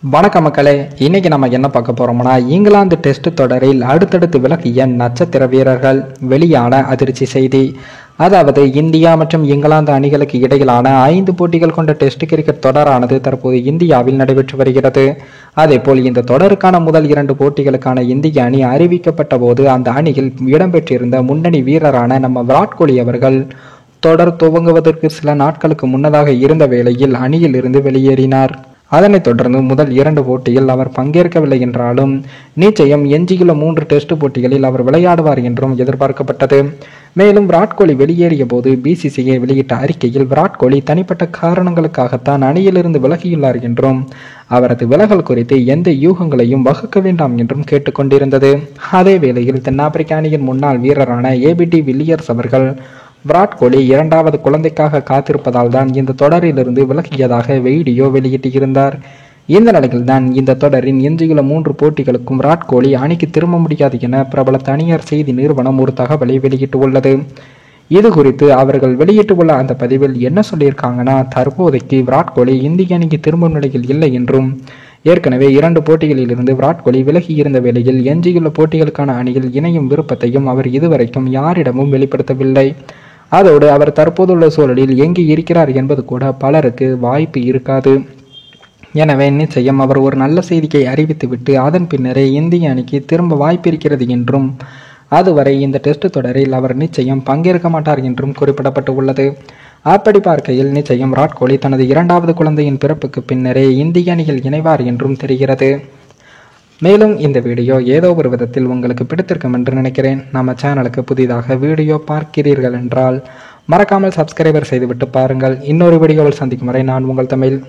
வணக்கம் மக்களே, இன்னைக்கு நம்ம என்ன பார்க்க போறோம்னா, இங்கிலாந்து டெஸ்ட் தொடரில் அடுத்தடுத்து விலகிய நட்சத்திர வீரர்கள் வெளியான அதிர்ச்சி செய்தி. அதாவது இந்தியா மற்றும் இங்கிலாந்து அணிகளுக்கு இடையிலான 5 போட்டிகள் கொண்ட டெஸ்ட் கிரிக்கெட் தொடரானது தற்போது இந்தியாவில் நடைபெற்று வருகிறது. அதேபோல் இந்த தொடருக்கான முதல் 2 போட்டிகளுக்கான இந்திய அணி அறிவிக்கப்பட்ட போது அந்த அணியில் இடம்பெற்றிருந்த முன்னணி வீரரான நம்ம விராட் கோலி அவர்கள் தொடர் துவங்குவதற்கு சில நாட்களுக்கு முன்னதாக இருந்த வேளையில் அணியில் இருந்து வெளியேறினார். அதனைத் தொடர்ந்து முதல் 2 போட்டியில் அவர் பங்கேற்கவில்லை என்றாலும் நிச்சயம் எஞ்சியுள்ள 3 டெஸ்ட் போட்டிகளில் அவர் விளையாடுவார் என்றும் எதிர்பார்க்கப்பட்டது. மேலும் விராட் கோலி வெளியேறிய போது பிசிசிஐ வெளியிட்ட அறிக்கையில் விராட் கோலி தனிப்பட்ட காரணங்களுக்காகத்தான் அணியிலிருந்து விலகியுள்ளார் என்றும் அவரது விலகல் குறித்து எந்த யூகங்களையும் வகுக்க வேண்டாம் என்றும் கேட்டுக்கொண்டிருந்தது. அதே வேளையில் தென்னாப்பிரிக்க அணியின் முன்னாள் வீரரான ஏபிடி வில்லியர்ஸ் அவர்கள் விராட் கோலி 2வது குழந்தைக்காக காத்திருப்பதால் தான் இந்த தொடரிலிருந்து விலகியதாக வீடியோ வெளியிட்டிருந்தார். இந்த நிலையில் தான் இந்த தொடரின் எஞ்சியுள்ள 3 போட்டிகளுக்கும் விராட் கோலி அணிக்கு திரும்ப முடியாது என பிரபல தனியார் செய்தி நிறுவனம் ஒரு தகவலை வெளியிட்டுள்ளது. இது குறித்து அவர்கள் வெளியிட்டுள்ள அந்த பதிவில் என்ன சொல்லியிருக்காங்கன்னா, தற்போதைக்கு விராட் கோலி இந்திய அணிக்கு திரும்பும் நிலையில் இல்லை என்றும் ஏற்கனவே 2 போட்டிகளில் இருந்து விராட் கோலி விலகி இருந்த வேளையில் எஞ்சியுள்ள போட்டிகளுக்கான அணியில் இணையும் விருப்பத்தையும் அவர் இதுவரைக்கும் யாரிடமும் வெளிப்படுத்தவில்லை. அதோடு அவர் தற்போதுள்ள சூழலில் எங்கு இருக்கிறார் என்பது கூட பலருக்கு வாய்ப்பு இருக்காது. எனவே நிச்சயம் அவர் ஒரு நல்ல செய்தியை அறிவித்துவிட்டு அதன் பின்னரே இந்திய அணிக்கு திரும்ப வாய்ப்பு இருக்கிறது என்றும் அதுவரை இந்த டெஸ்ட் தொடரில் அவர் நிச்சயம் பங்கேற்க மாட்டார் என்றும் குறிப்பிடப்பட்டு உள்ளது. அப்படி பார்க்கையில் நிச்சயம் விராட் கோலி தனது 2வது குழந்தையின் பிறப்புக்கு பின்னரே இந்திய அணியில் இணைவார் என்றும் தெரிகிறது. மேலும் இந்த வீடியோ ஏதோ ஒரு விதத்தில் உங்களுக்கு பிடித்திருக்கும் என்று நினைக்கிறேன். நம்ம சேனலுக்கு புதிதாக வீடியோ பார்க்கிறீர்கள் என்றால் மறக்காமல் சப்ஸ்கிரைபர் செய்துவிட்டு பாருங்கள். இன்னொரு வீடியோவில் சந்திக்கும் வரை நான் உங்கள் தமிழ்.